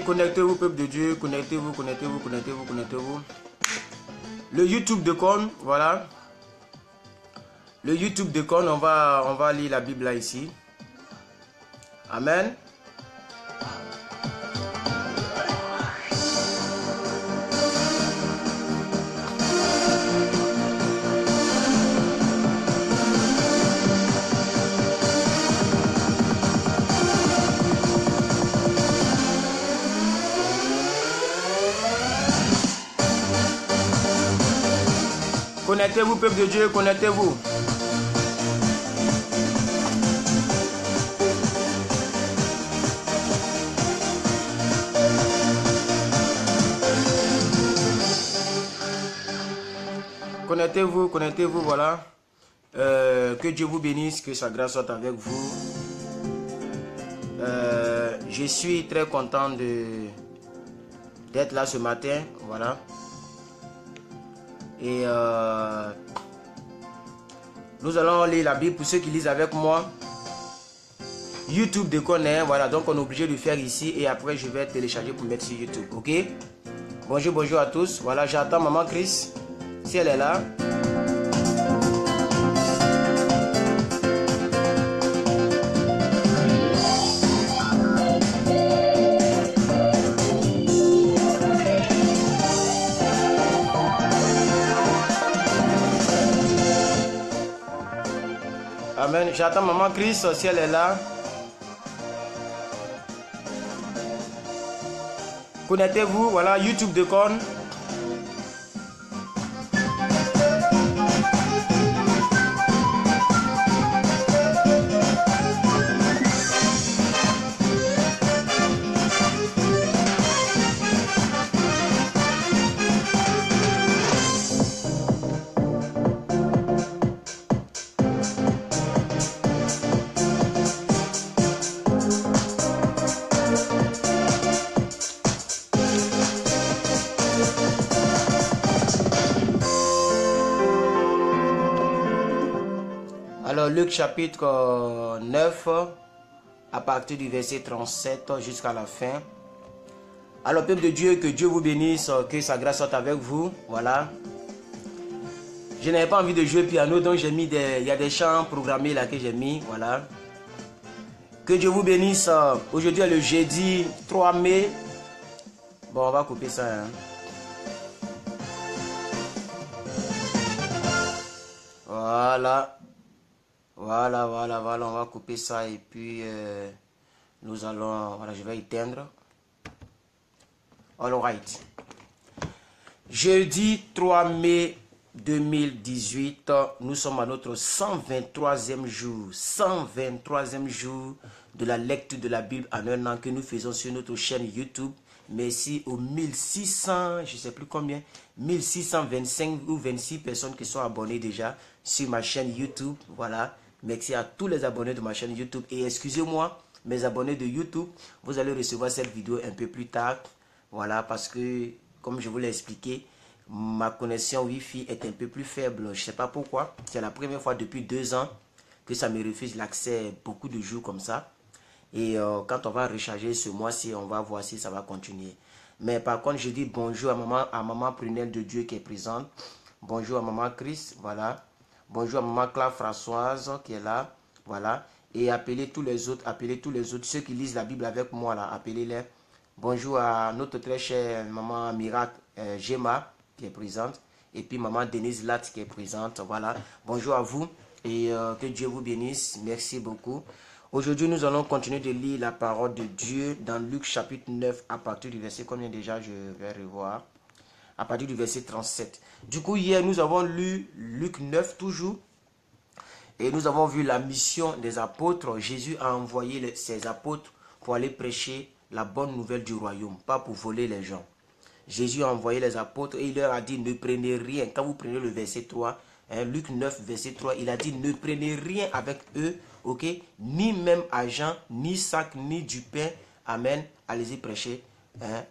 connectez-vous, peuple de Dieu, connectez-vous, connectez-vous, connectez-vous, connectez-vous. Le YouTube de Con, voilà. Le YouTube de Con, on va lire la Bible là ici. Amen. Connectez-vous, peuple de Dieu, connectez-vous. Connectez-vous, connectez-vous, voilà. Que Dieu vous bénisse, que sa grâce soit avec vous. Je suis très content d'être là ce matin, voilà. Et nous allons lire la Bible pour ceux qui lisent avec moi. YouTube de connaît, voilà, donc on est obligé de faire ici et après je vais télécharger pour mettre sur YouTube, ok? Bonjour, bonjour à tous. Voilà, j'attends maman Chris, si elle est là. Amen. J'attends maman Chris si elle est là. Connectez-vous, voilà, YouTube de Con. Alors, Luc chapitre 9, à partir du verset 37 jusqu'à la fin. Alors, peuple de Dieu, que Dieu vous bénisse, que sa grâce soit avec vous. Voilà. Je n'avais pas envie de jouer piano, donc j'ai mis il y a des chants programmés là que j'ai mis. Voilà. Que Dieu vous bénisse. Aujourd'hui est le jeudi 3 mai. Bon, on va couper ça. Hein. Voilà. Voilà, on va couper ça et puis nous allons, voilà, je vais éteindre. All right. Jeudi 3 mai 2018, nous sommes à notre 123e jour, 123e jour de la lecture de la Bible en un an que nous faisons sur notre chaîne YouTube. Merci aux 1600, je ne sais plus combien, 1625 ou 26 personnes qui sont abonnées déjà sur ma chaîne YouTube, voilà. Merci à tous les abonnés de ma chaîne YouTube. Et excusez-moi, mes abonnés de YouTube, vous allez recevoir cette vidéo un peu plus tard. Voilà, parce que, comme je vous l'ai expliqué, ma connexion Wi-Fi est un peu plus faible. Je ne sais pas pourquoi. C'est la première fois depuis 2 ans que ça me refuse l'accès beaucoup de jours comme ça. Et quand on va recharger ce mois-ci, on va voir si ça va continuer. Mais par contre, je dis bonjour à maman Prunelle de Dieu qui est présente. Bonjour à maman Chris, voilà. Bonjour à maman Claire Françoise qui est là, voilà. Et appelez tous les autres, ceux qui lisent la Bible avec moi là, appelez-les. Bonjour à notre très chère maman Miracle Gemma qui est présente. Et puis maman Denise Latte qui est présente, voilà. Bonjour à vous et que Dieu vous bénisse, merci beaucoup. Aujourd'hui, nous allons continuer de lire la parole de Dieu dans Luc chapitre 9 à partir du verset combien déjà, je vais revoir. À partir du verset 37. Du coup, hier, nous avons lu Luc 9 toujours. Et nous avons vu la mission des apôtres. Jésus a envoyé ses apôtres pour aller prêcher la bonne nouvelle du royaume, pas pour voler les gens. Jésus a envoyé les apôtres et il leur a dit, ne prenez rien. Quand vous prenez le verset 3, hein, Luc 9, verset 3, il a dit, ne prenez rien avec eux, ok? Ni même argent, ni sac, ni du pain. Amen. Allez-y prêcher hein,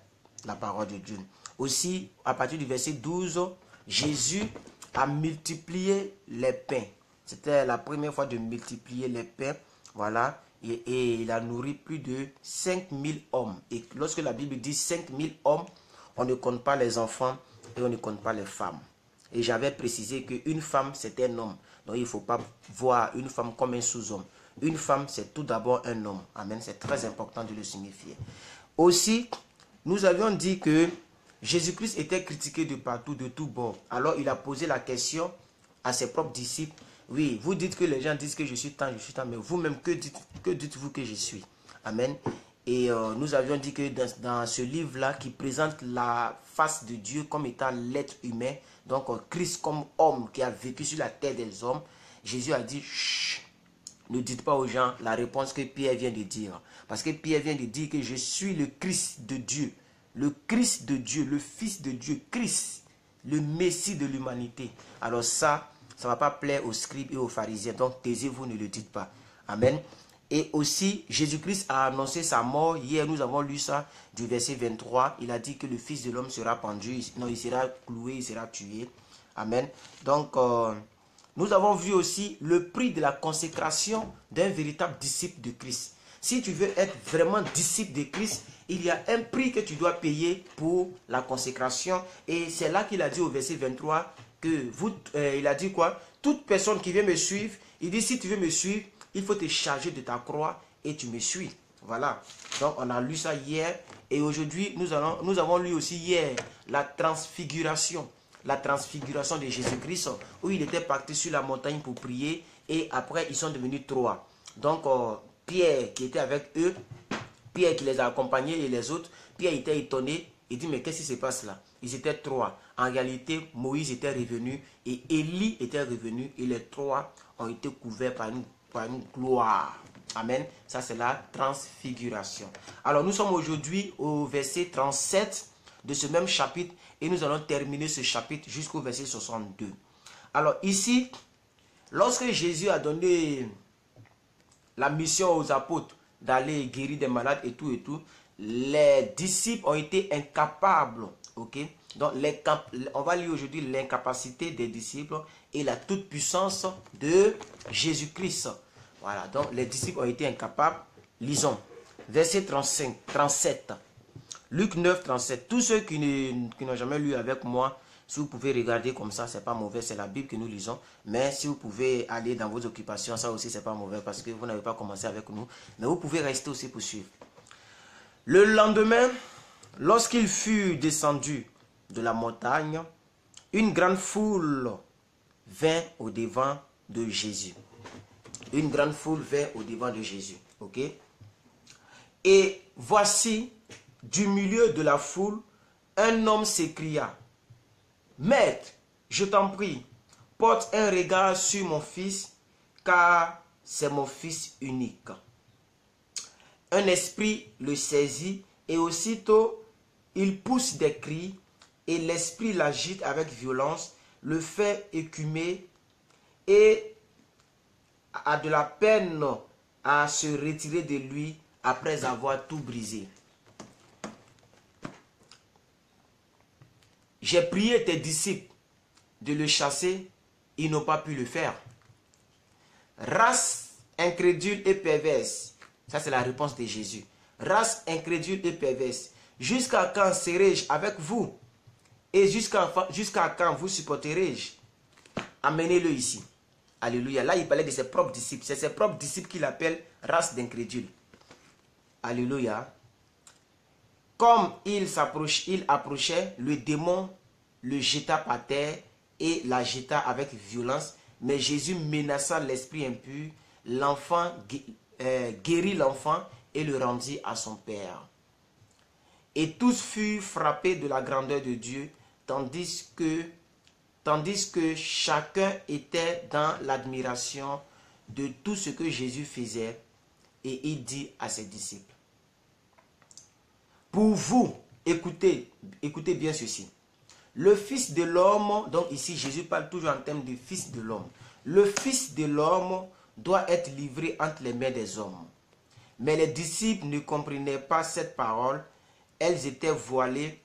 la parole de Dieu. Aussi, à partir du verset 12, Jésus a multiplié les pains. C'était la première fois de multiplier les pains. Voilà. et il a nourri plus de 5000 hommes. Et lorsque la Bible dit 5000 hommes, on ne compte pas les enfants et on ne compte pas les femmes. Et j'avais précisé qu'une femme, c'est un homme. Donc il ne faut pas voir une femme comme un sous-homme. Une femme, c'est tout d'abord un homme. Amen. C'est très important de le signifier. Aussi, nous avions dit que Jésus-Christ était critiqué de partout, de tous bords. Alors il a posé la question à ses propres disciples. Oui, vous dites que les gens disent que je suis tant, mais vous-même, que dites-vous que je suis? Amen. Et nous avions dit que dans ce livre-là, qui présente la face de Dieu comme étant l'être humain, donc Christ comme homme qui a vécu sur la terre des hommes, Jésus a dit, chut, ne dites pas aux gens la réponse que Pierre vient de dire. Parce que Pierre vient de dire que je suis le Christ de Dieu. Le Christ de Dieu, le Fils de Dieu, Christ, le Messie de l'humanité. Alors ça ne va pas plaire aux scribes et aux pharisiens. Donc taisez-vous, ne le dites pas. Amen. Et aussi, Jésus-Christ a annoncé sa mort. Hier, nous avons lu ça du verset 23. Il a dit que le Fils de l'homme sera pendu. Non, il sera cloué, il sera tué. Amen. Donc, nous avons vu aussi le prix de la consécration d'un véritable disciple de Christ. Si tu veux être vraiment disciple de Christ, il y a un prix que tu dois payer pour la consécration. Et c'est là qu'il a dit au verset 23 que il a dit quoi? Toute personne qui vient me suivre, il dit si tu veux me suivre, il faut te charger de ta croix et tu me suis. Voilà. Donc on a lu ça hier et aujourd'hui nous avons lu aussi hier la transfiguration. La transfiguration de Jésus-Christ où il était parti sur la montagne pour prier et après ils sont devenus 3. Donc Pierre qui était avec eux, Pierre qui les a accompagnés et les autres, Pierre était étonné. Il dit mais qu'est-ce qui se passe là? Ils étaient 3. En réalité, Moïse était revenu et Élie était revenu et les 3 ont été couverts par une gloire. Amen. Ça c'est la transfiguration. Alors nous sommes aujourd'hui au verset 37 de ce même chapitre et nous allons terminer ce chapitre jusqu'au verset 62. Alors ici, lorsque Jésus a donné la mission aux apôtres d'aller guérir des malades et tout, les disciples ont été incapables. Ok? Donc on va lire aujourd'hui l'incapacité des disciples et la toute-puissance de Jésus-Christ. Voilà, donc les disciples ont été incapables. Lisons, verset 37. Luc 9, 37. Tous ceux qui n'ont jamais lu avec moi, si vous pouvez regarder comme ça, c'est pas mauvais, c'est la Bible que nous lisons. Mais si vous pouvez aller dans vos occupations, ça aussi c'est pas mauvais parce que vous n'avez pas commencé avec nous. Mais vous pouvez rester aussi pour suivre. Le lendemain, lorsqu'il fut descendu de la montagne, une grande foule vint au devant de Jésus. Une grande foule vint au devant de Jésus. Ok? Et voici, du milieu de la foule, un homme s'écria, « Maître, je t'en prie, porte un regard sur mon fils, car c'est mon fils unique. » Un esprit le saisit et aussitôt il pousse des cris et l'esprit l'agite avec violence, le fait écumer et a de la peine à se retirer de lui après avoir tout brisé. J'ai prié tes disciples de le chasser, ils n'ont pas pu le faire. Race incrédule et perverse. Ça c'est la réponse de Jésus. Race incrédule et perverse. Jusqu'à quand serai-je avec vous? Et jusqu'à quand vous supporterai-je? Amenez-le ici. Alléluia. Là, il parlait de ses propres disciples. C'est ses propres disciples qu'il appelle race d'incrédules. Alléluia. Comme il approchait, le démon le jeta par terre et la jeta avec violence. Mais Jésus menaça l'esprit impur. L'enfant guérit l'enfant et le rendit à son père. Et tous furent frappés de la grandeur de Dieu, tandis que chacun était dans l'admiration de tout ce que Jésus faisait. Et il dit à ses disciples, pour vous, écoutez bien ceci. Le Fils de l'homme, donc ici Jésus parle toujours en termes de Fils de l'homme. Le Fils de l'homme doit être livré entre les mains des hommes. Mais les disciples ne comprenaient pas cette parole. Elle était voilée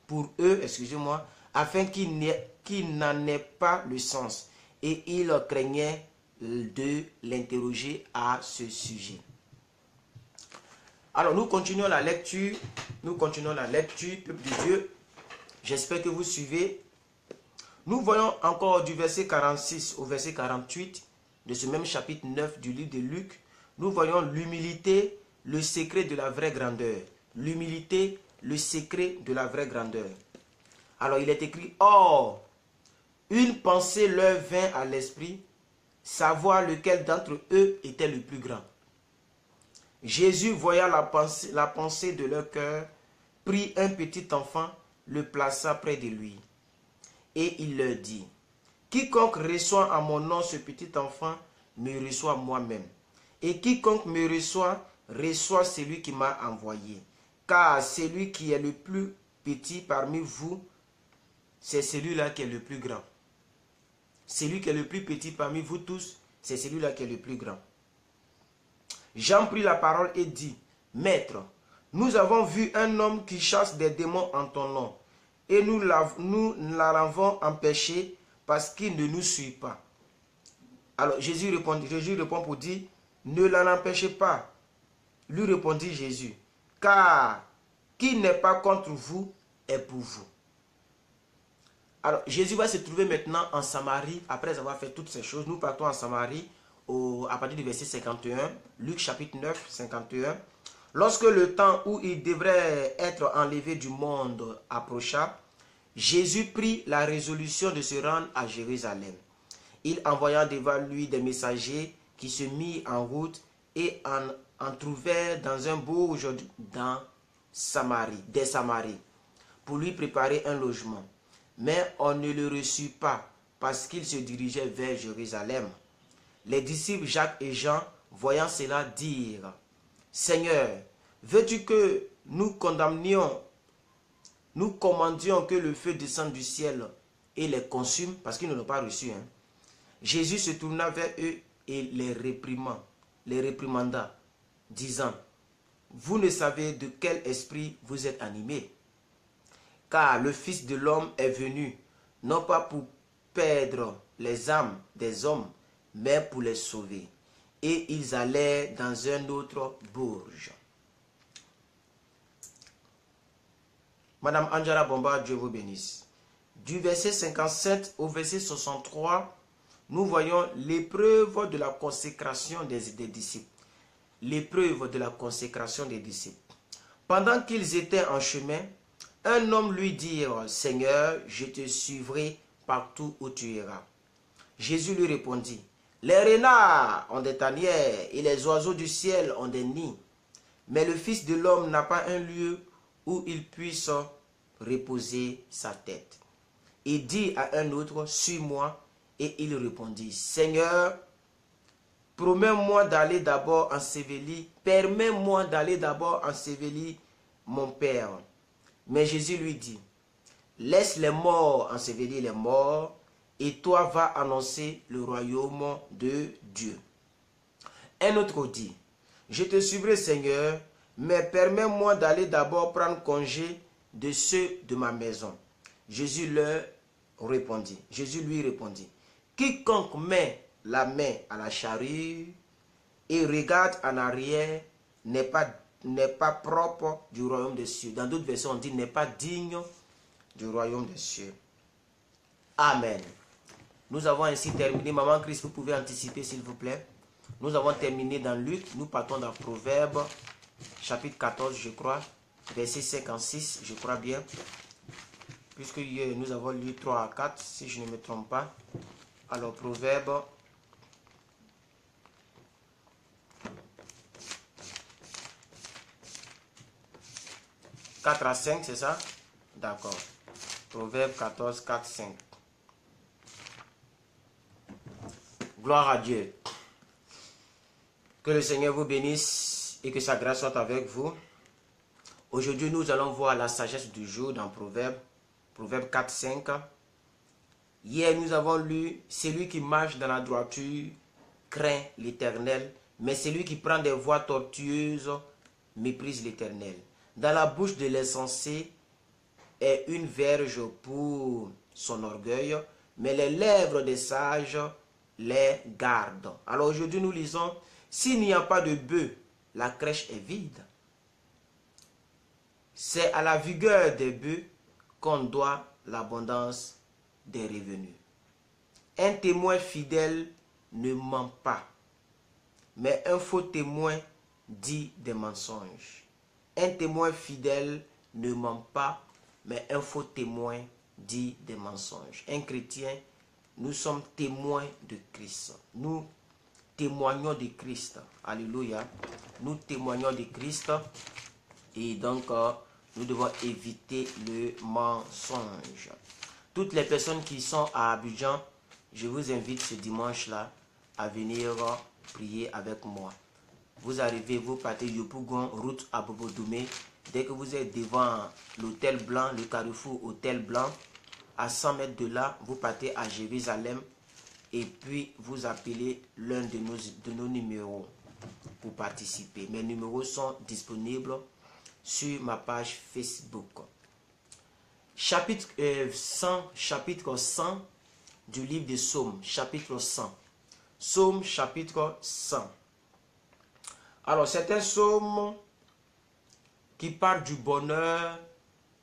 pour eux, afin qu'ils n'en aient pas le sens. Et ils craignaient de l'interroger à ce sujet. Alors, nous continuons la lecture. Nous continuons la lecture, peuple de Dieu. J'espère que vous suivez. Nous voyons encore du verset 46 au verset 48 de ce même chapitre 9 du livre de Luc. Nous voyons l'humilité, le secret de la vraie grandeur. L'humilité, le secret de la vraie grandeur. Alors, il est écrit, « Or, une pensée leur vint à l'esprit, savoir lequel d'entre eux était le plus grand. Jésus, voyant la pensée de leur cœur, prit un petit enfant, le plaça près de lui. Et il leur dit, « Quiconque reçoit en mon nom ce petit enfant, me reçoit moi-même. Et quiconque me reçoit, reçoit celui qui m'a envoyé. Car celui qui est le plus petit parmi vous, c'est celui-là qui est le plus grand. » Celui qui est le plus petit parmi vous tous, c'est celui-là qui est le plus grand. Jean prit la parole et dit, « Maître, nous avons vu un homme qui chasse des démons en ton nom, et nous l'avons empêché parce qu'il ne nous suit pas. » Alors Jésus répond pour dire, « Ne l'en empêchez pas. » Lui répondit Jésus, « Car qui n'est pas contre vous est pour vous. » Alors Jésus va se trouver maintenant en Samarie, après avoir fait toutes ces choses. Nous partons en Samarie à partir du verset 51, Luc chapitre 9, 51. Lorsque le temps où il devrait être enlevé du monde approcha, Jésus prit la résolution de se rendre à Jérusalem. Il envoya devant lui des messagers qui se mirent en route et en trouvèrent dans un bourg dans des Samaries, pour lui préparer un logement. Mais on ne le reçut pas parce qu'il se dirigeait vers Jérusalem. Les disciples Jacques et Jean, voyant cela, dirent, « Seigneur, veux-tu que nous commandions que le feu descende du ciel et les consume ?» Parce qu'ils ne l'ont pas reçu. Jésus se tourna vers eux et les réprimanda, disant, « Vous ne savez de quel esprit vous êtes animés. Car le Fils de l'homme est venu, non pas pour perdre les âmes des hommes, mais pour les sauver. » Et ils allèrent dans un autre bourg. Madame Angela Bomba, Dieu vous bénisse. Du verset 57 au verset 63, nous voyons l'épreuve de la consécration des disciples. L'épreuve de la consécration des disciples. Pendant qu'ils étaient en chemin, un homme lui dit, « Seigneur, je te suivrai partout où tu iras. » Jésus lui répondit, « Les renards ont des tanières et les oiseaux du ciel ont des nids, mais le Fils de l'homme n'a pas un lieu où il puisse reposer sa tête. » Il dit à un autre, « Suis-moi. » Et il répondit, « Seigneur, permets-moi d'aller d'abord ensevelir mon Père. » Mais Jésus lui dit, « Laisse les morts ensevelir les morts, et toi va annoncer le royaume de Dieu. » Un autre dit, « Je te suivrai, Seigneur, mais permets-moi d'aller d'abord prendre congé de ceux de ma maison. » Jésus lui répondit, « Quiconque met la main à la charrue et regarde en arrière n'est pas propre du royaume des cieux. » Dans d'autres versions, on dit « n'est pas digne du royaume des cieux. » Amen. Nous avons ainsi terminé. Maman Christ, vous pouvez anticiper s'il vous plaît. Nous avons terminé dans Luc. Nous partons dans Proverbes, chapitre 14, je crois, verset 56, je crois bien. Puisque hier, nous avons lu 3 à 4, si je ne me trompe pas. Alors, Proverbes, « 4 à 5, c'est ça? D'accord. Proverbe 14, 4, 5. Gloire à Dieu. Que le Seigneur vous bénisse et que sa grâce soit avec vous. Aujourd'hui, nous allons voir la sagesse du jour dans Proverbe 4, 5. Hier, nous avons lu « Celui qui marche dans la droiture craint l'Éternel, mais celui qui prend des voies tortueuses méprise l'Éternel. Dans la bouche de l'insensé est une verge pour son orgueil, mais les lèvres des sages les garde. Alors aujourd'hui, nous lisons, s'il n'y a pas de bœufs, la crèche est vide. C'est à la vigueur des bœufs qu'on doit l'abondance des revenus. Un témoin fidèle ne ment pas, mais un faux témoin dit des mensonges. Un témoin fidèle ne ment pas, mais un faux témoin dit des mensonges. Un chrétien, nous sommes témoins de Christ. Nous témoignons de Christ. Alléluia. Nous témoignons de Christ. Et donc, nous devons éviter le mensonge. Toutes les personnes qui sont à Abidjan, je vous invite ce dimanche-là à venir prier avec moi. Vous arrivez, vous partez Yopougon, route à Bobo-Doumé. Dès que vous êtes devant l'hôtel blanc, le carrefour hôtel blanc, à 100 mètres de là, vous partez à Jérusalem et puis vous appelez l'un de nos numéros pour participer. Mes numéros sont disponibles sur ma page Facebook. Chapitre 100 du livre de Psaume, chapitre 100. Psaume, chapitre 100. Alors, c'est un psaume qui parle du bonheur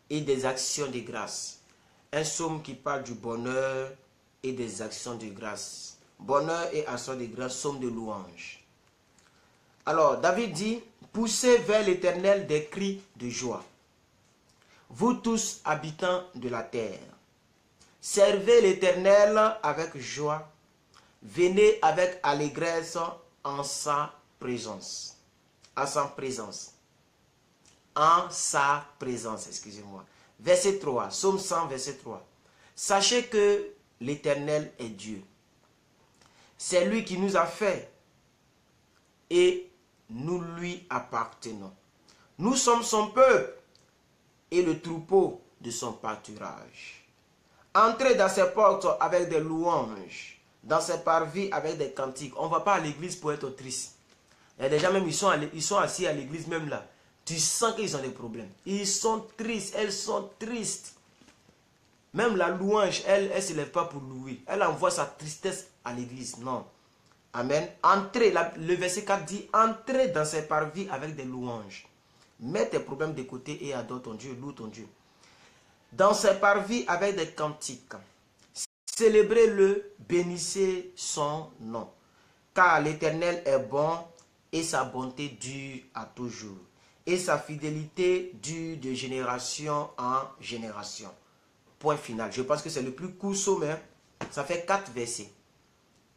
et des actions de grâce. Un psaume qui parle du bonheur et des actions de grâce. Bonheur et actions de grâce, psaume de louange. Alors, David dit, poussez vers l'Éternel des cris de joie. Vous tous, habitants de la terre, servez l'Éternel avec joie. Venez avec allégresse en sa présence. En sa présence. En sa présence, excusez-moi. Verset 3, Psaume 100, verset 3. Sachez que l'Éternel est Dieu. C'est lui qui nous a fait et nous lui appartenons. Nous sommes son peuple et le troupeau de son pâturage. Entrez dans ses portes avec des louanges, dans ses parvis avec des cantiques. On ne va pas à l'église pour être triste. Il y a des gens même, ils sont assis à l'église même là. Tu sens qu'ils ont des problèmes. Ils sont tristes, elles sont tristes. Même la louange, elle ne se lève pas pour louer. Elle envoie sa tristesse à l'église. Non. Amen. Entrez, le verset 4 dit, entrez dans ses parvis avec des louanges. Mets tes problèmes de côté et adore ton Dieu, loue ton Dieu. Dans ses parvis avec des cantiques. Célébrez-le, bénissez son nom. Car l'Éternel est bon et sa bonté dure à toujours. Et sa fidélité dure de génération en génération. Point final. Je pense que c'est le plus court psaume. Ça fait 4 versets.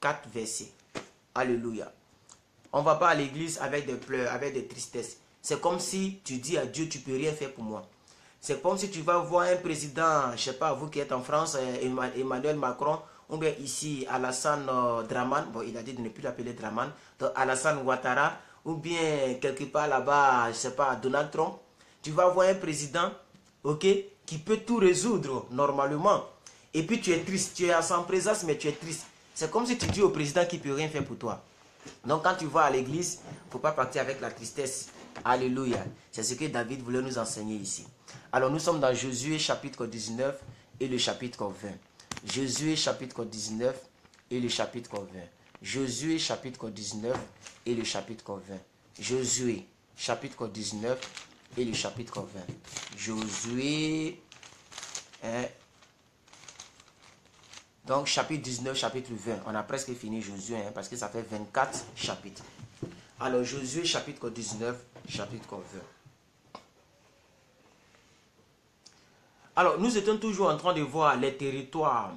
4 versets. Alléluia. On ne va pas à l'église avec des pleurs, avec des tristesses. C'est comme si tu dis à Dieu, tu ne peux rien faire pour moi. C'est comme si tu vas voir un président, je ne sais pas, vous qui êtes en France, Emmanuel Macron, ou bien ici, Alassane Draman, bon, il a dit de ne plus l'appeler Draman, donc Alassane Ouattara, ou bien quelque part là-bas, je ne sais pas, Donald Trump. Tu vas voir un président, ok, qui peut tout résoudre normalement. Et puis tu es triste, tu es à son présence, mais tu es triste. C'est comme si tu dis au président qu'il ne peut rien faire pour toi. Donc quand tu vas à l'église, il ne faut pas partir avec la tristesse. Alléluia. C'est ce que David voulait nous enseigner ici. Alors nous sommes dans Josué chapitre 19 et le chapitre 20. Josué chapitre 19 et le chapitre 20. Josué chapitre 19 et le chapitre 20. Josué chapitre 19 et le chapitre 20. Josué. Donc chapitre 19, chapitre 20. On a presque fini Josué parce que ça fait 24 chapitres. Alors Josué chapitre 19, chapitre 20. Alors nous étions toujours en train de voir les territoires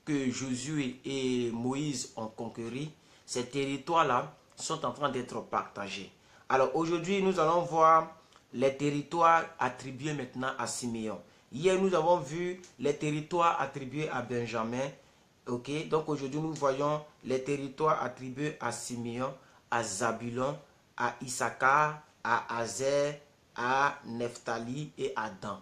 que Josué et Moïse ont conquéris. Ces territoires-là sont en train d'être partagés. Alors aujourd'hui nous allons voir les territoires attribués maintenant à Siméon. Hier nous avons vu les territoires attribués à Benjamin. Ok, donc aujourd'hui nous voyons les territoires attribués à Siméon, à Zabulon, à Issachar, à Azer, à Nephtali et à Dan.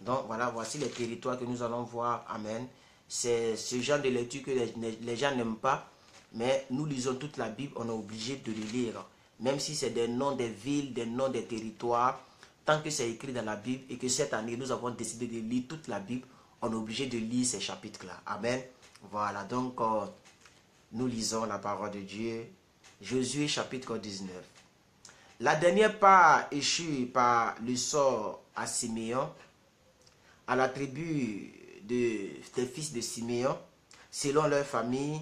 Donc voilà, voici les territoires que nous allons voir. Amen. C'est ce genre de lecture que les gens n'aiment pas, mais nous lisons toute la Bible, on est obligé de le lire. Même si c'est des noms des villes, des noms des territoires, tant que c'est écrit dans la Bible et que cette année nous avons décidé de lire toute la Bible, on est obligé de lire ces chapitres-là. Amen. Voilà, donc Nous lisons la parole de Dieu. Josué chapitre 19. La dernière part échue par le sort à Siméon, à la tribu des fils de Siméon, selon leur famille.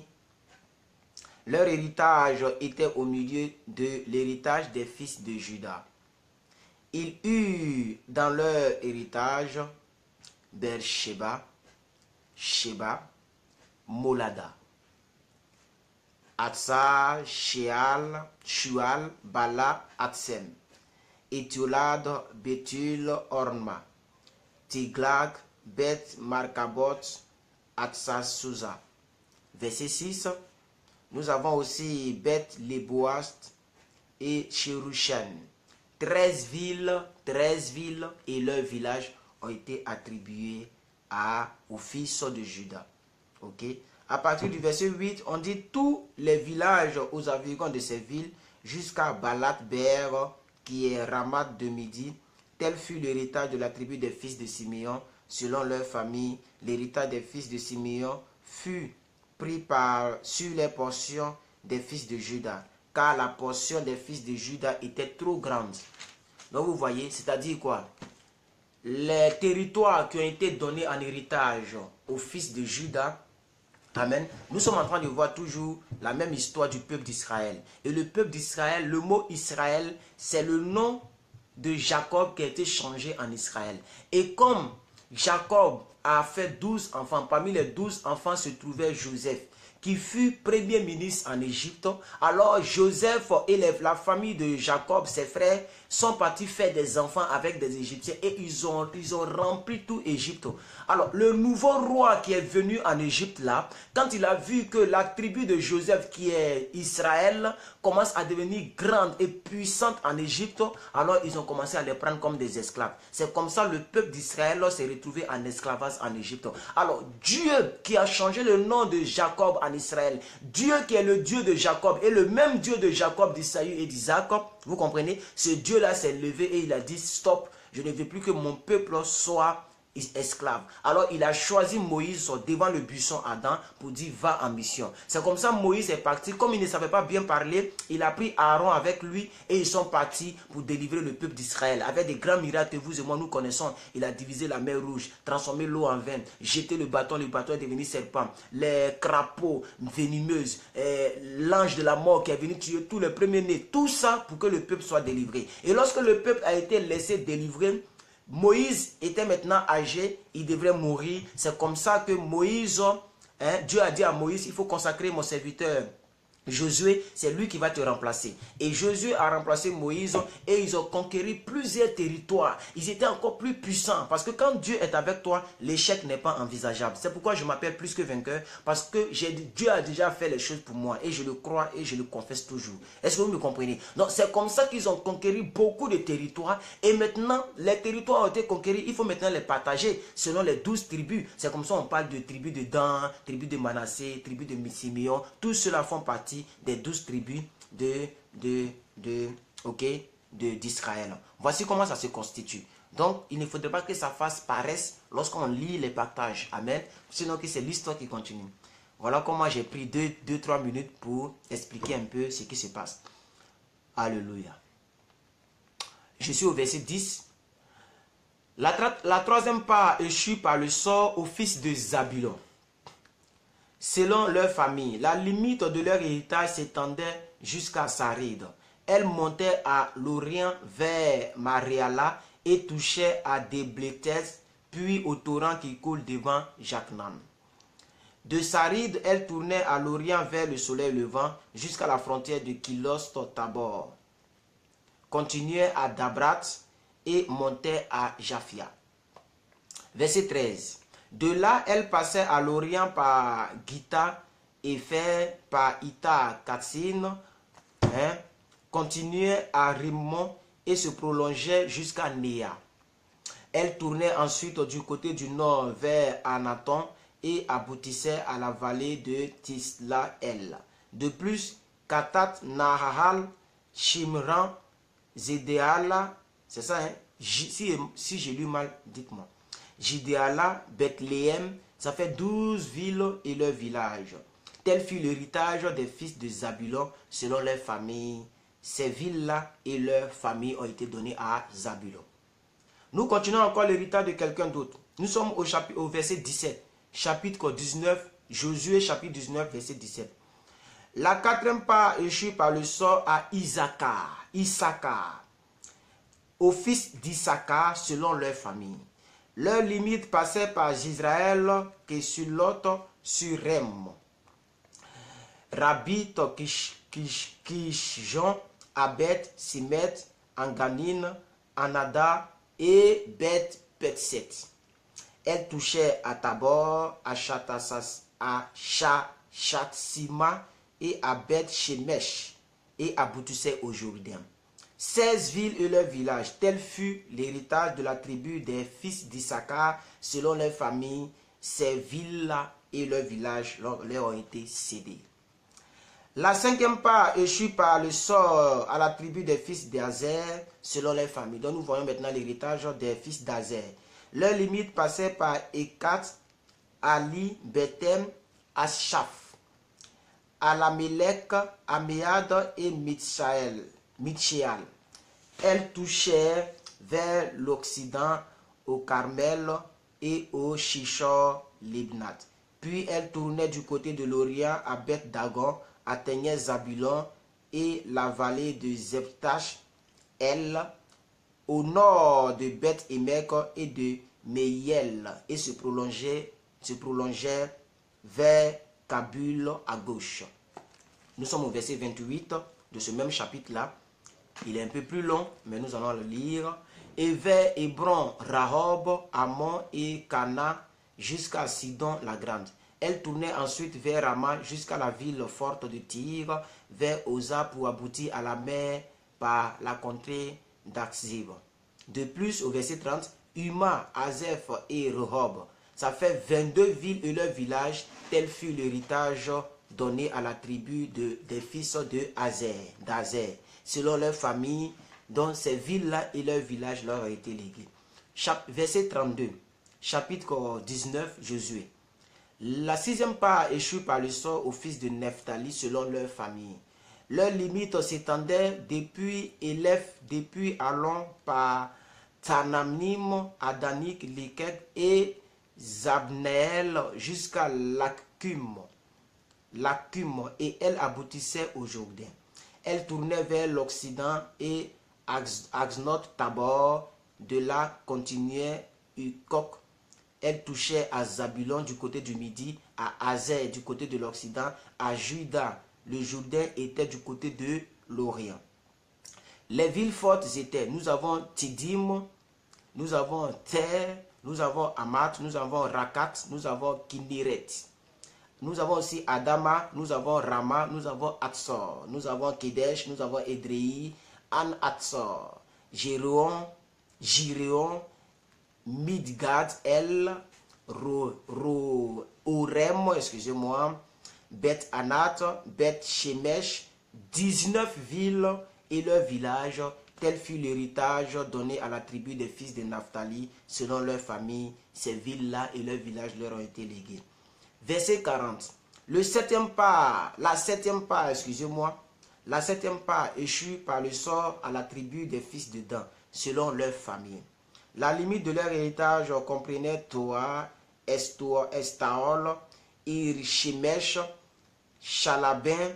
Leur héritage était au milieu de l'héritage des fils de Juda. Ils eurent dans leur héritage Beersheba, Sheba, Molada, Atsa, Sheal, Shual, Bala, Atsem, Étiolad, Béthul, Orma, Tiglag, Beth, Markabot, Atsa, Souza. Verset 6. Nous avons aussi Beth, Leboast et Chérushan. 13 villes et leurs villages ont été attribués aux fils de Juda. Ok? À partir du verset 8, on dit tous les villages aux environs de ces villes jusqu'à Balat-Ber, qui est Ramat de Midi. Tel fut l'héritage de la tribu des fils de Siméon, selon leur famille. L'héritage des fils de Siméon fut pris sur les portions des fils de Juda, car la portion des fils de Juda était trop grande. Donc vous voyez, c'est-à-dire quoi? Les territoires qui ont été donnés en héritage aux fils de Juda, amen, nous sommes en train de voir toujours la même histoire du peuple d'Israël. Et le peuple d'Israël, le mot Israël, c'est le nom de Jacob qui a été changé en Israël. Et comme Jacob a fait 12 enfants, parmi les 12 enfants se trouvait Joseph, qui fut premier ministre en Égypte. Alors Joseph et la famille de Jacob, ses frères, sont partis faire des enfants avec des Égyptiens et ils ont rempli tout Égypte. Alors le nouveau roi qui est venu en Égypte là, quand il a vu que la tribu de Joseph qui est Israël commence à devenir grande et puissante en Égypte, alors ils ont commencé à les prendre comme des esclaves. C'est comme ça le peuple d'Israël s'est retrouvé en esclavage en Égypte. Alors Dieu qui a changé le nom de Jacob en Israël, Dieu qui est le Dieu de Jacob et le même Dieu de Jacob, d'Isaïe et d'Isaac, vous comprenez, ce Dieu-là s'est levé et il a dit stop, je ne veux plus que mon peuple soit esclave. Alors il a choisi Moïse devant le buisson Adam pour dire va en mission. C'est comme ça Moïse est parti. Comme il ne savait pas bien parler, il a pris Aaron avec lui et ils sont partis pour délivrer le peuple d'Israël. Avec des grands miracles que vous et moi nous connaissons. Il a divisé la mer rouge, transformé l'eau en vin, jeté le bâton est devenu serpent. Les crapauds venimeuses, l'ange de la mort qui est venu tuer tous les premiers-nés. Tout ça pour que le peuple soit délivré. Et lorsque le peuple a été laissé délivrer, Moïse était maintenant âgé, il devrait mourir. C'est comme ça que Moïse, Dieu a dit à Moïse, il faut consacrer mon serviteur Josué, c'est lui qui va te remplacer. Et Josué a remplacé Moïse et ils ont conquéri plusieurs territoires. Ils étaient encore plus puissants parce que quand Dieu est avec toi, l'échec n'est pas envisageable. C'est pourquoi je m'appelle plus que vainqueur, parce que Dieu a déjà fait les choses pour moi et je le crois et je le confesse toujours. Est-ce que vous me comprenez? Donc c'est comme ça qu'ils ont conquéri beaucoup de territoires et maintenant les territoires ont été conquéris. Il faut maintenant les partager selon les 12 tribus. C'est comme ça on parle de tribus de Dan, tribus de Manassé, tribus de Siméon. Tous ceux-là font partie des 12 tribus d'Israël. Voici comment ça se constitue. Donc, il ne faudrait pas que ça fasse paresse lorsqu'on lit les partages. Amen. Sinon, que c'est l'histoire qui continue. Voilà comment j'ai pris 2-3 minutes pour expliquer un peu ce qui se passe. Alléluia. Je suis au verset 10. La troisième part échut par le sort au fils de Zabulon. Selon leur famille, la limite de leur héritage s'étendait jusqu'à Sarid. Elle montait à l'Orient vers Mariala et touchait à Déblétès, puis au torrent qui coule devant Jacnan. De Sarid, elle tournait à l'Orient vers le soleil levant jusqu'à la frontière de Kilost-Tabor, continuait à Dabrat et montait à Japhia. Verset 13. De là, elle passait à l'Orient par Gita et fait par Ita Katsin, continuait à Rimmon et se prolongeait jusqu'à Néa. Elle tournait ensuite du côté du nord vers Anaton et aboutissait à la vallée de Tislaël. De plus, Katat Nahal, Shimran, Zédéala, c'est ça, si j'ai lu mal, dites-moi. Jidéala, Bethléem, ça fait 12 villes et leurs villages. Tel fut l'héritage des fils de Zabulon selon leur famille. Ces villes-là et leurs familles ont été données à Zabulon. Nous continuons encore l'héritage de quelqu'un d'autre. Nous sommes au verset 17, chapitre 19, Josué chapitre 19, verset 17. La quatrième part échut par le sort à Issachar, aux fils d'Issachar selon leur famille. Leur limite passait par Israël, Kesulot, Surem, Rabit, Kishjon, Abed, Simet, Anganin, Anada et Bet-Petset. Elle touchait à Tabor, à Shatsima et à Bet-Shemesh et aboutissait au Jourdain. 16 villes et leurs villages, tel fut l'héritage de la tribu des fils d'Issachar selon leur famille. Ces villes-là et leurs villages leur ont été cédés. La cinquième part échut par le sort à la tribu des fils d'Azer selon leur famille. Donc nous voyons maintenant l'héritage des fils d'Azer. Leur limite passait par Ekat, Ali, Bethem, Ashaph, Alamelech, Améad et Mitchael. Elle touchait vers l'Occident au Carmel et au Shishor Libnat. Puis elle tournait du côté de l'Orient à Beth Dagon, atteignait Zabulon et la vallée de Zephtach, elle, au nord de Beth Emek et de Meyel, et se prolongeait vers Kabul à gauche. Nous sommes au verset 28 de ce même chapitre-là. Il est un peu plus long, mais nous allons le lire. Et vers Hébron, Rahob, Ammon et Cana, jusqu'à Sidon la Grande. Elle tournait ensuite vers Rama jusqu'à la ville forte de Tyr, vers Oza pour aboutir à la mer par la contrée d'Axib. De plus, au verset 30, Uma, Azeph et Rehob. Ça fait 22 villes et leurs villages. Tel fut l'héritage donné à la tribu des fils d'Azer, selon leur famille, dont ces villes-là et leurs villages leur ont été légués. Verset 32, chapitre 19, Josué. La sixième part échut par le sort aux fils de Nephtali selon leur famille. Leur limite s'étendait depuis Élève, depuis Alon par Tanamnim, Adanik, Liket et Zabneel jusqu'à Lakum, et elle aboutissait au Jourdain. Elle tournait vers l'Occident et Axnot Tabor, de là continuait Ukok. Elle touchait à Zabulon du côté du midi, à Azer du côté de l'Occident, à Juda. Le Jourdain était du côté de l'Orient. Les villes fortes étaient, nous avons Tidim, nous avons Ter, nous avons Amat, nous avons Rakat, nous avons Kinniret. Nous avons aussi Adama, nous avons Rama, nous avons Atsor, nous avons Kedesh, nous avons Edrei, An Atsor, Jiréon, Midgad, El, Orem, excusez-moi, Beth Anat, Beth Shemesh, 19 villes et leurs villages. Tel fut l'héritage donné à la tribu des fils de Naphtali selon leur famille. Ces villes-là et leurs villages leur ont été légués. Verset 40. La septième part échut par le sort à la tribu des fils de Dan, selon leur famille. La limite de leur héritage comprenait Toa, Estaol, Irshemesh, Chalabin,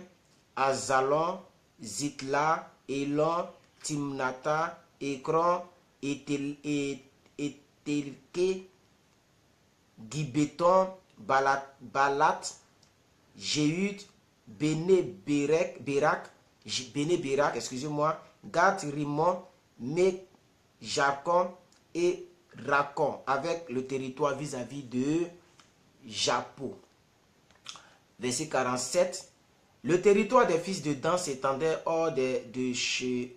Azalon, Zitla, Elon, Timnata, Ekron, Etelke, Gibeton, Balat, Jéhud, Béné-Bérak, Gat, Rimon, Jarkon et Rakon, avec le territoire vis-à-vis de Japo. Verset 47. Le territoire des fils de Dan s'étendait hors de chez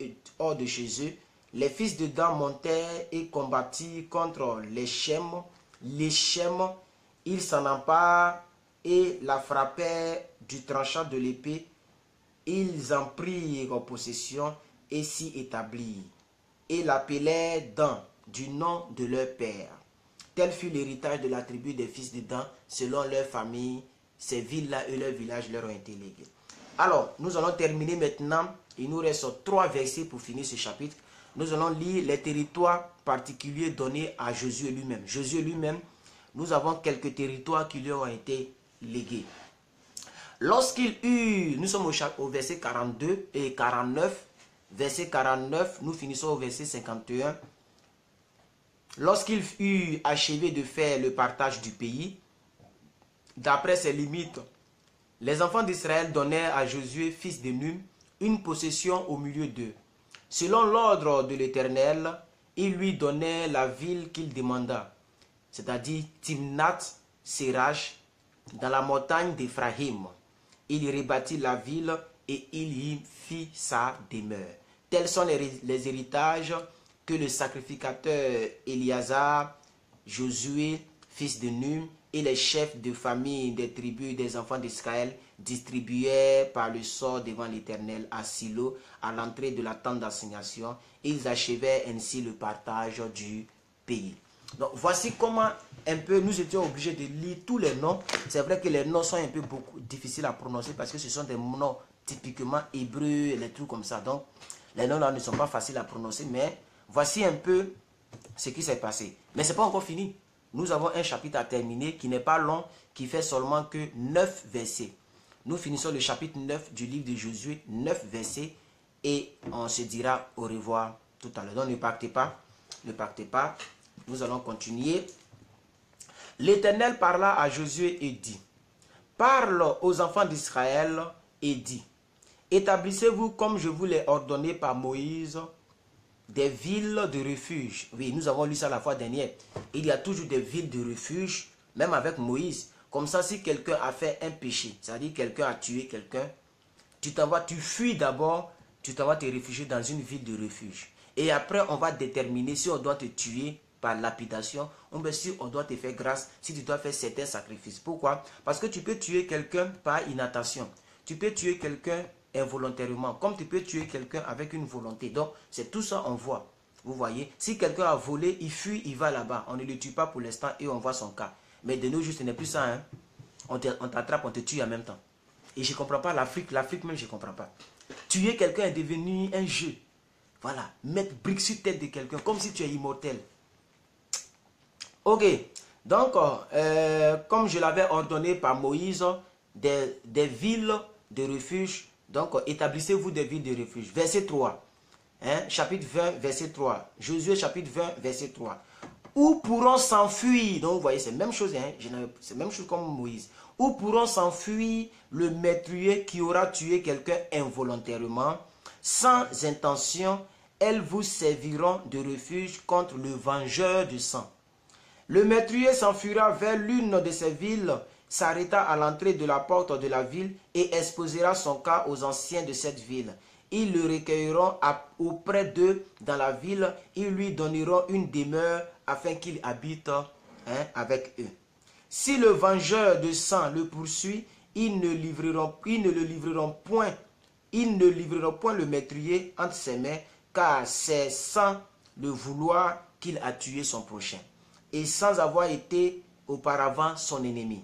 eux. Les fils de Dan montèrent et combattirent contre les Shem. Ils s'en emparent et la frappèrent du tranchant de l'épée. Ils en prirent possession et s'y établirent. Et l'appelèrent Dan, du nom de leur père. Tel fut l'héritage de la tribu des fils de Dan, selon leur famille. ces villes-là et leurs villages leur ont été légués. Alors, nous allons terminer maintenant. Il nous reste 3 versets pour finir ce chapitre. Nous allons lire les territoires particuliers donnés à Josué lui-même. Josué lui-même, nous avons quelques territoires qui lui ont été légués. Lorsqu'il eut, nous sommes au verset 42 et 49, verset 49, nous finissons au verset 51. Lorsqu'il eut achevé de faire le partage du pays, d'après ses limites, les enfants d'Israël donnèrent à Josué, fils de Nun, une possession au milieu d'eux. Selon l'ordre de l'Éternel, il lui donnait la ville qu'il demanda, c'est-à-dire Timnath-Serach, dans la montagne d'Éphraïm. Il y rebâtit la ville et il y fit sa demeure. Tels sont les héritages que le sacrificateur Éliasar, Josué, fils de Nun, et les chefs de famille des tribus des enfants d'Israël distribuèrent par le sort devant l'Éternel à Silo, à l'entrée de la tente d'assignation. Ils achevaient ainsi le partage du pays. Donc voici comment un peu nous étions obligés de lire tous les noms. C'est vrai que les noms sont un peu beaucoup difficiles à prononcer parce que ce sont des noms typiquement hébreux, les trucs comme ça. Donc les noms là ne sont pas faciles à prononcer, mais voici un peu ce qui s'est passé. Mais ce n'est pas encore fini. Nous avons un chapitre à terminer qui n'est pas long, qui fait seulement que 9 versets. Nous finissons le chapitre 9 du livre de Josué, 9 versets, et on se dira au revoir tout à l'heure. Donc ne partez pas, ne partez pas. Nous allons continuer. L'Éternel parla à Josué et dit, parle aux enfants d'Israël et dit, établissez-vous comme je vous l'ai ordonné par Moïse, des villes de refuge. Oui, nous avons lu ça la fois dernière. Il y a toujours des villes de refuge, même avec Moïse. Comme ça, si quelqu'un a fait un péché, c'est-à-dire quelqu'un a tué quelqu'un, tu fuis d'abord, tu t'en vas te réfugier dans une ville de refuge. Et après, on va déterminer si on doit te tuer par lapidation, ou bien si on doit te faire grâce, si tu dois faire certains sacrifices. Pourquoi? Parce que tu peux tuer quelqu'un par inattention. Tu peux tuer quelqu'un involontairement, comme tu peux tuer quelqu'un avec une volonté. Donc, c'est tout ça on voit. Vous voyez, si quelqu'un a volé, il fuit, il va là-bas. On ne le tue pas pour l'instant et on voit son cas. Mais de nos jours, ce n'est plus ça. Hein? On t'attrape, on te tue en même temps. Et je ne comprends pas l'Afrique même, je ne comprends pas. Tuer quelqu'un est devenu un jeu. Voilà, mettre brique sur tête de quelqu'un, comme si tu es immortel. Ok, donc, comme je l'avais ordonné par Moïse, des villes de refuge. Donc, établissez-vous des villes de refuge. Verset 3. Hein, chapitre 20, verset 3. Josué, chapitre 20, verset 3. Où pourront s'enfuir. Donc, vous voyez, c'est la même chose. Hein, c'est la même chose comme Moïse. Où pourront s'enfuir le meurtrier qui aura tué quelqu'un involontairement, sans intention. Elles vous serviront de refuge contre le vengeur de sang. Le meurtrier s'enfuira vers l'une de ces villes, s'arrêta à l'entrée de la porte de la ville et exposera son cas aux anciens de cette ville. Ils le recueilleront auprès d'eux dans la ville, ils lui donneront une demeure afin qu'il habite avec eux. Si le vengeur de sang le poursuit, ils ne livreront point le meurtrier entre ses mains, car c'est sans le vouloir qu'il a tué son prochain, et sans avoir été auparavant son ennemi.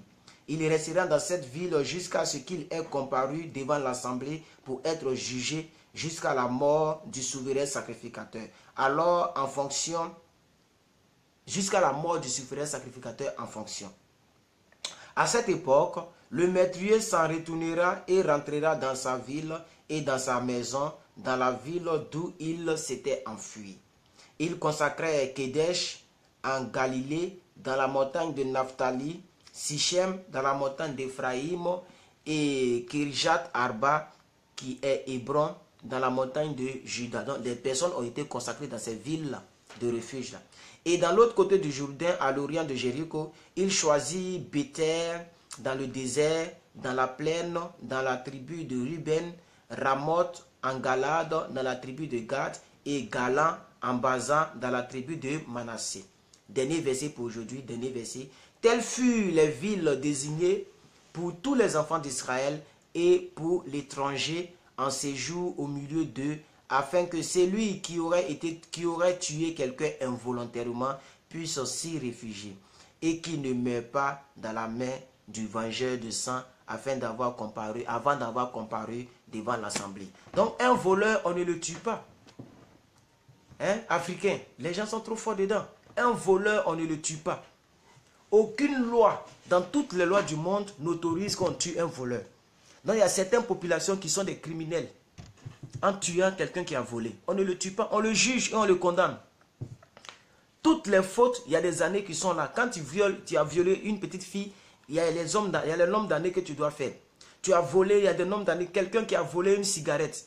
Il restera dans cette ville jusqu'à ce qu'il ait comparu devant l'assemblée pour être jugé jusqu'à la mort du souverain sacrificateur. Alors, en fonction, jusqu'à la mort du souverain sacrificateur en fonction. À cette époque, le meurtrier s'en retournera et rentrera dans sa ville et dans sa maison, dans la ville d'où il s'était enfui. Il consacrait Kedesh en Galilée, dans la montagne de Naphtali, Sichem dans la montagne d'Éphraïm et Kirjat Arba qui est Hébron dans la montagne de Juda. Donc des personnes ont été consacrées dans ces villes-là de refuge-là. Et dans l'autre côté du Jourdain, à l'orient de Jéricho, il choisit Béther dans le désert, dans la plaine, dans la tribu de Ruben, Ramoth en Galade, dans la tribu de Gad, et Galan en Bazan, dans la tribu de Manassé. Dernier verset pour aujourd'hui, dernier verset. Telles furent les villes désignées pour tous les enfants d'Israël et pour l'étranger en séjour au milieu d'eux, afin que celui qui aurait tué quelqu'un involontairement puisse s'y réfugier et qui ne meurt pas dans la main du vengeur de sang avant d'avoir comparé devant l'Assemblée. Donc un voleur, on ne le tue pas. Hein, africain, les gens sont trop forts dedans. Un voleur, on ne le tue pas. Aucune loi, dans toutes les lois du monde, n'autorise qu'on tue un voleur. Donc il y a certaines populations qui sont des criminels. En tuant quelqu'un qui a volé, on ne le tue pas, on le juge et on le condamne. Toutes les fautes, il y a des années qui sont là. Quand tu as violé une petite fille, il y a le nombre d'années que tu dois faire. Tu as volé, il y a des nombres d'années. Quelqu'un qui a volé une cigarette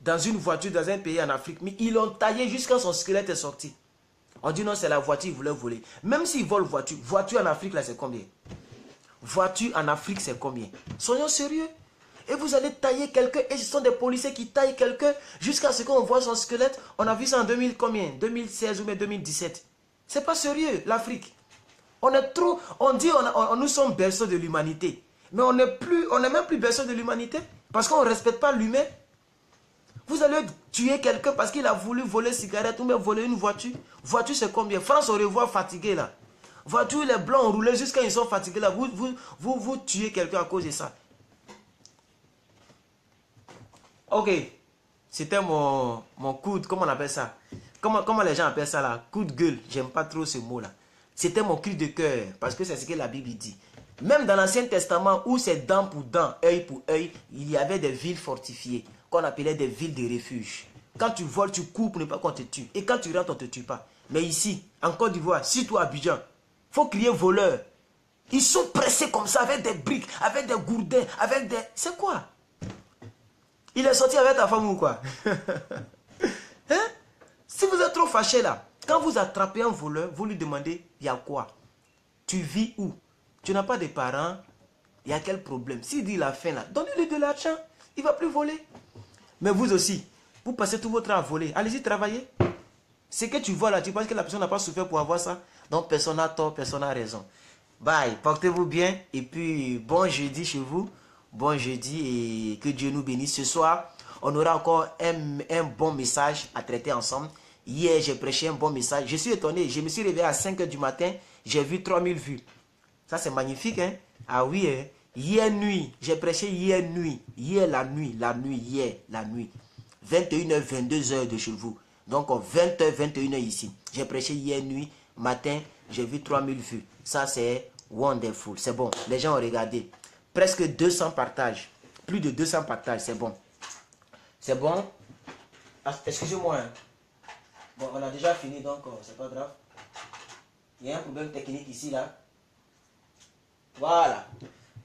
dans une voiture, dans un pays en Afrique, mais ils l'ont taillé jusqu'à son squelette est sorti. On dit non, c'est la voiture, il voulait voler. Même s'il vole voiture en Afrique, là, c'est combien? Voiture en Afrique, c'est combien? Soyons sérieux. Et vous allez tailler quelqu'un, et ce sont des policiers qui taillent quelqu'un jusqu'à ce qu'on voit son squelette. On a vu ça en 2000 combien? 2016 ou même 2017. C'est pas sérieux, l'Afrique. On est trop, on dit, nous sommes berceaux de l'humanité. Mais on n'est même plus berceaux de l'humanité. Parce qu'on ne respecte pas l'humain. Vous allez tuer quelqu'un parce qu'il a voulu voler une cigarette ou même voler une voiture. Voiture, c'est combien? France, on revoit fatigué là. Voiture, les blancs ont roulé jusqu'à ils sont fatigués là. Vous tuez quelqu'un à cause de ça. Ok. C'était mon coup de... Comment on appelle ça? Comment les gens appellent ça là? Coup de gueule. J'aime pas trop ce mot là. C'était mon cri de cœur. Parce que c'est ce que la Bible dit. Même dans l'Ancien Testament où c'est dent pour dent, œil pour œil, il y avait des villes fortifiées qu'on appelait des villes de refuge. Quand tu voles, tu cours pour ne pas qu'on te tue. Et quand tu rentres, on ne te tue pas. Mais ici, en Côte d'Ivoire, surtout à Abidjan, il faut crier voleur. Ils sont pressés comme ça avec des briques, avec des gourdins, avec des... C'est quoi? Il est sorti avec ta femme ou quoi? Hein? Si vous êtes trop fâché là, quand vous attrapez un voleur, vous lui demandez, il y a quoi? Tu vis où? Tu n'as pas de parents? Il y a quel problème? S'il dit la fin là, donnez-lui de l'argent. Il ne va plus voler. Mais vous aussi, vous passez tout votre temps à voler. Allez-y, travaillez. Ce que tu vois là, tu penses que la personne n'a pas souffert pour avoir ça? Donc personne n'a tort, personne n'a raison. Bye, portez-vous bien. Et puis, bon jeudi chez vous. Bon jeudi et que Dieu nous bénisse. Ce soir, on aura encore un bon message à traiter ensemble. Hier, j'ai prêché un bon message. Je suis étonné. Je me suis réveillé à 5 h du matin. J'ai vu 3000 vues. Ça, c'est magnifique, hein? Ah oui, hein? Hier nuit, j'ai prêché hier nuit. Hier la nuit, hier la nuit. 21 h, 22 h de chez vous. Donc, 20 h, 21 h ici. J'ai prêché hier nuit, matin, j'ai vu 3000 vues. Ça, c'est wonderful. C'est bon. Les gens ont regardé. Presque 200 partages. Plus de 200 partages, c'est bon. C'est bon. Ah, excusez-moi. Hein. Bon, on a déjà fini, donc c'est pas grave. Il y a un problème technique ici, là. Voilà.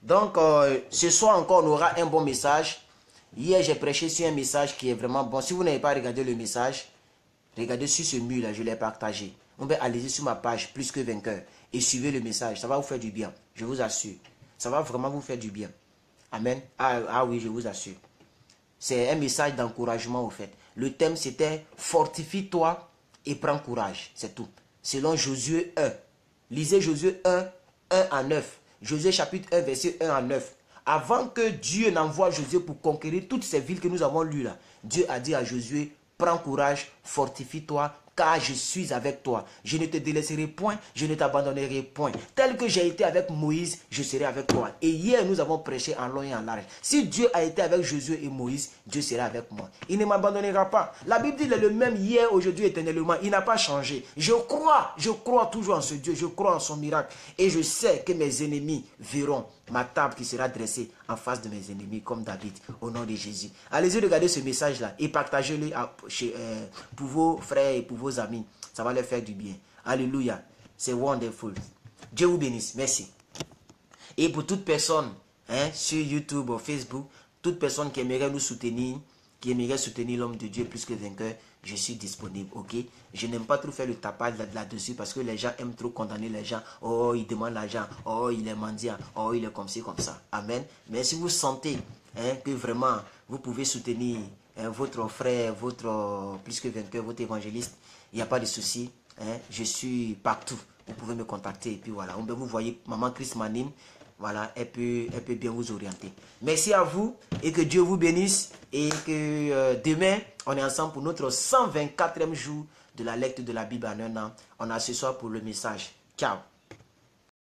Donc, ce soir encore, on aura un bon message. Hier, j'ai prêché sur un message qui est vraiment bon. Si vous n'avez pas regardé le message, regardez sur ce mur-là, je l'ai partagé. On peut aller sur ma page, plus que vainqueur, et suivez le message. Ça va vous faire du bien, je vous assure. Ça va vraiment vous faire du bien. Amen. Ah oui, je vous assure. C'est un message d'encouragement, au fait. Le thème, c'était « Fortifie-toi et prends courage ». C'est tout. Selon Josué 1. Lisez Josué 1, 1 à 9. Josué chapitre 1, verset 1 à 9. Avant que Dieu n'envoie Josué pour conquérir toutes ces villes que nous avons lues là, Dieu a dit à Josué, prends courage, fortifie-toi, car je suis avec toi. Je ne te délaisserai point, je ne t'abandonnerai point. Tel que j'ai été avec Moïse, je serai avec toi. Et hier, nous avons prêché en long et en large. Si Dieu a été avec Josué et Moïse, Dieu sera avec moi. Il ne m'abandonnera pas. La Bible dit, il est le même hier, aujourd'hui, éternellement. Il n'a pas changé. Je crois toujours en ce Dieu. Je crois en son miracle. Et je sais que mes ennemis verront ma table qui sera dressée en face de mes ennemis, comme David, au nom de Jésus. Allez-y, regardez ce message-là et partagez-le pour vos frères et pour vos amis. Ça va leur faire du bien. Alléluia. C'est wonderful. Dieu vous bénisse. Merci. Et pour toute personne, sur YouTube ou Facebook, toute personne qui aimerait nous soutenir, qui aimerait soutenir l'homme de Dieu plus que vainqueur, je suis disponible, ok? Je n'aime pas trop faire le tapage là-dessus parce que les gens aiment trop condamner les gens. Oh, il demande l'argent. Oh, il est mendiant. Oh, il est comme ci, comme ça. Amen. Mais si vous sentez que vraiment vous pouvez soutenir votre frère, votre plus que vainqueur, votre évangéliste, il n'y a pas de souci. Je suis partout. Vous pouvez me contacter. Et puis voilà. Vous voyez, Maman Chris m'anime. Voilà, elle peut bien vous orienter. Merci à vous et que Dieu vous bénisse. Et que demain, on est ensemble pour notre 124e jour de la lecture de la Bible en un an. On a ce soir pour le message. Ciao.